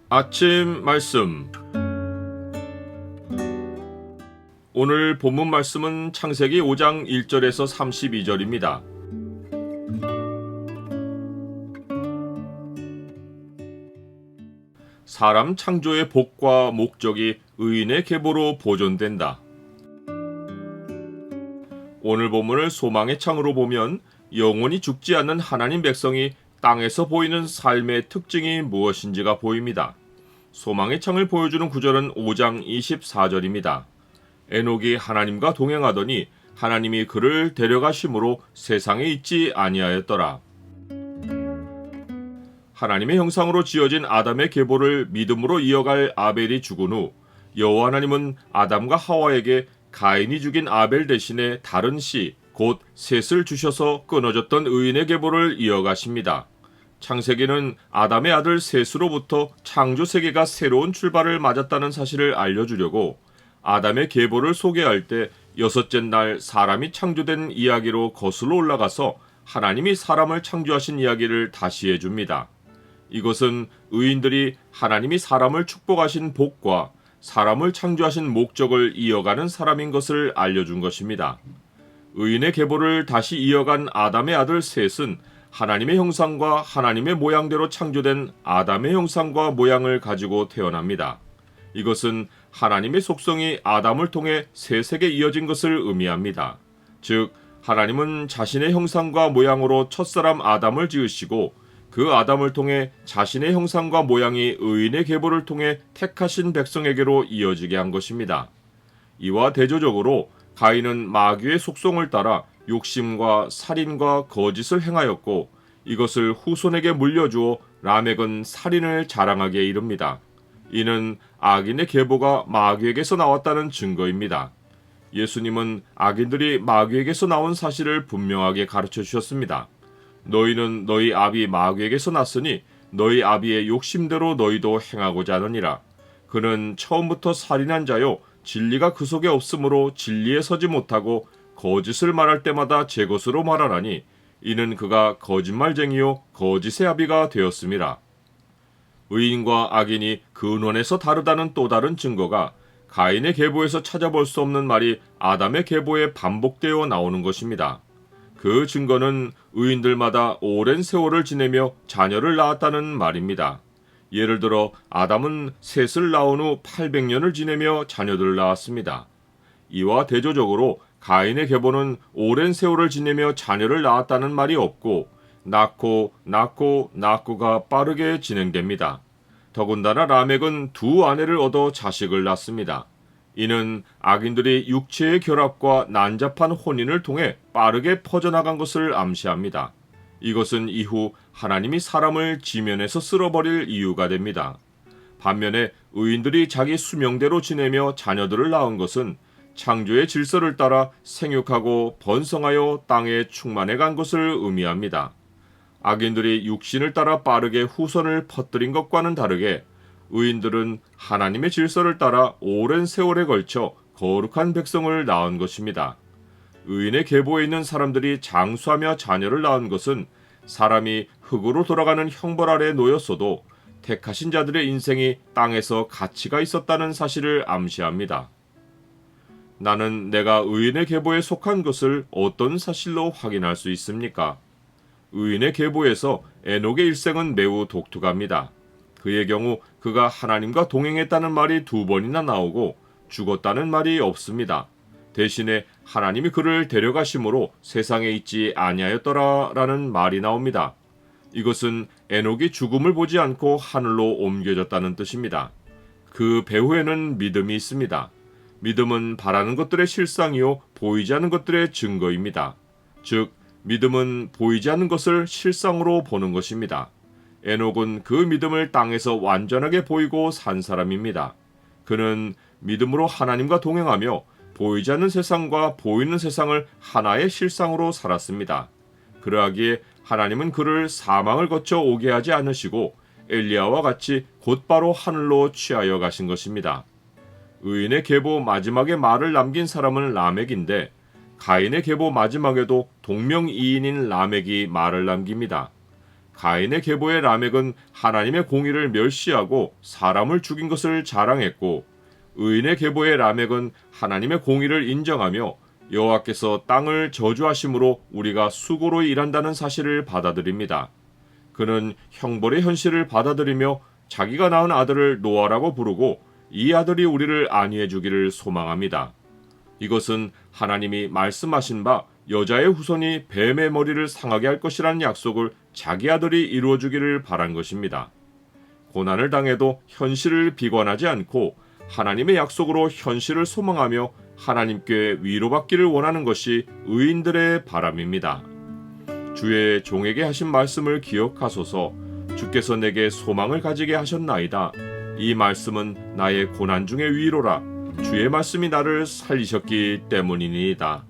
아침 말씀. 오늘 본문 말씀은 창세기 5장 1절에서 32절입니다. 사람 창조의 복과 목적이 의인의 계보로 보존된다. 오늘 본문을 소망의 창으로 보면 영원히 죽지 않는 하나님 백성이 땅에서 보이는 삶의 특징이 무엇인지가 보입니다. 소망의 창을 보여주는 구절은 5장 24절입니다. 에녹이 하나님과 동행하더니 하나님이 그를 데려가심으로 세상에 있지 아니하였더라. 하나님의 형상으로 지어진 아담의 계보를 믿음으로 이어갈 아벨이 죽은 후 여호와 하나님은 아담과 하와에게 가인이 죽인 아벨 대신에 다른 씨, 곧 셋을 주셔서 끊어졌던 의인의 계보를 이어가십니다. 창세기는 아담의 아들 셋으로부터 창조 세계가 새로운 출발을 맞았다는 사실을 알려주려고 아담의 계보를 소개할 때 여섯째 날 사람이 창조된 이야기로 거슬러 올라가서 하나님이 사람을 창조하신 이야기를 다시 해줍니다. 이것은 의인들이 하나님이 사람을 축복하신 복과 사람을 창조하신 목적을 이어가는 사람인 것을 알려준 것입니다. 의인의 계보를 다시 이어간 아담의 아들 셋은 하나님의 형상과 하나님의 모양대로 창조된 아담의 형상과 모양을 가지고 태어납니다. 이것은 하나님의 속성이 아담을 통해 셋에게 이어진 것을 의미합니다. 즉, 하나님은 자신의 형상과 모양으로 첫사람 아담을 지으시고 그 아담을 통해 자신의 형상과 모양이 의인의 계보를 통해 택하신 백성에게로 이어지게 한 것입니다. 이와 대조적으로 가인은 마귀의 속성을 따라 욕심과 살인과 거짓을 행하였고 이것을 후손에게 물려주어 라멕은 살인을 자랑하게 이릅니다. 이는 악인의 계보가 마귀에게서 나왔다는 증거입니다. 예수님은 악인들이 마귀에게서 나온 사실을 분명하게 가르쳐 주셨습니다. 너희는 너희 아비 마귀에게서 났으니 너희 아비의 욕심대로 너희도 행하고자 하느니라. 그는 처음부터 살인한 자요 진리가 그 속에 없으므로 진리에 서지 못하고 거짓을 말할 때마다 제 것으로 말하나니 이는 그가 거짓말쟁이요 거짓의 아비가 되었음이라. 의인과 악인이 근원에서 다르다는 또 다른 증거가 가인의 계보에서 찾아볼 수 없는 말이 아담의 계보에 반복되어 나오는 것입니다. 그 증거는 의인들마다 오랜 세월을 지내며 자녀를 낳았다는 말입니다. 예를 들어 아담은 셋을 낳은 후 800년을 지내며 자녀들을 낳았습니다. 이와 대조적으로 가인의 계보는 오랜 세월을 지내며 자녀를 낳았다는 말이 없고 낳고가 빠르게 진행됩니다. 더군다나 라멕은 두 아내를 얻어 자식을 낳습니다. 이는 악인들이 육체의 결합과 난잡한 혼인을 통해 빠르게 퍼져나간 것을 암시합니다. 이것은 이후 하나님이 사람을 지면에서 쓸어버릴 이유가 됩니다. 반면에 의인들이 자기 수명대로 지내며 자녀들을 낳은 것은 창조의 질서를 따라 생육하고 번성하여 땅에 충만해 간 것을 의미합니다. 악인들이 육신을 따라 빠르게 후손을 퍼뜨린 것과는 다르게 의인들은 하나님의 질서를 따라 오랜 세월에 걸쳐 거룩한 백성을 낳은 것입니다. 의인의 계보에 있는 사람들이 장수하며 자녀를 낳은 것은 사람이 흙으로 돌아가는 형벌 아래 놓였어도 택하신 자들의 인생이 땅에서 가치가 있었다는 사실을 암시합니다. 나는 내가 의인의 계보에 속한 것을 어떤 사실로 확인할 수 있습니까? 의인의 계보에서 에녹의 일생은 매우 독특합니다. 그의 경우 그가 하나님과 동행했다는 말이 2번이나 나오고 죽었다는 말이 없습니다. 대신에 하나님이 그를 데려가심으로 세상에 있지 아니하였더라라는 말이 나옵니다. 이것은 에녹이 죽음을 보지 않고 하늘로 옮겨졌다는 뜻입니다. 그 배후에는 믿음이 있습니다. 믿음은 바라는 것들의 실상이요 보이지 않는 것들의 증거입니다. 즉 믿음은 보이지 않는 것을 실상으로 보는 것입니다. 에녹은 그 믿음을 땅에서 완전하게 보이고 산 사람입니다. 그는 믿음으로 하나님과 동행하며 보이지 않는 세상과 보이는 세상을 하나의 실상으로 살았습니다. 그러하기에 하나님은 그를 사망을 거쳐 오게 하지 않으시고 엘리야와 같이 곧바로 하늘로 취하여 가신 것입니다. 의인의 계보 마지막에 말을 남긴 사람은 라멕인데 가인의 계보 마지막에도 동명이인인 라멕이 말을 남깁니다. 가인의 계보의 라멕은 하나님의 공의를 멸시하고 사람을 죽인 것을 자랑했고, 의인의 계보의 라멕은 하나님의 공의를 인정하며 여호와께서 땅을 저주하심으로 우리가 수고로 일한다는 사실을 받아들입니다. 그는 형벌의 현실을 받아들이며 자기가 낳은 아들을 노아라고 부르고 이 아들이 우리를 안위해 주기를 소망합니다. 이것은 하나님이 말씀하신 바 여자의 후손이 뱀의 머리를 상하게 할 것이라는 약속을 자기 아들이 이루어 주기를 바란 것입니다. 고난을 당해도 현실을 비관하지 않고 하나님의 약속으로 현실을 소망하며 하나님께 위로받기를 원하는 것이 의인들의 바람입니다. 주의 종에게 하신 말씀을 기억하소서. 주께서 내게 소망을 가지게 하셨나이다. 이 말씀은 나의 고난 중의 위로라. 주의 말씀이 나를 살리셨기 때문이니이다.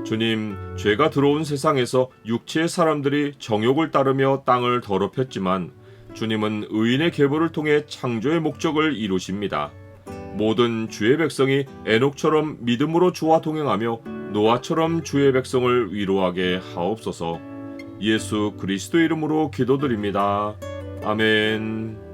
주님, 죄가 들어온 세상에서 육체의 사람들이 정욕을 따르며 땅을 더럽혔지만 주님은 의인의 계보를 통해 창조의 목적을 이루십니다. 모든 주의 백성이 에녹처럼 믿음으로 주와 동행하며 노아처럼 주의 백성을 위로하게 하옵소서. 예수 그리스도 이름으로 기도드립니다. 아멘.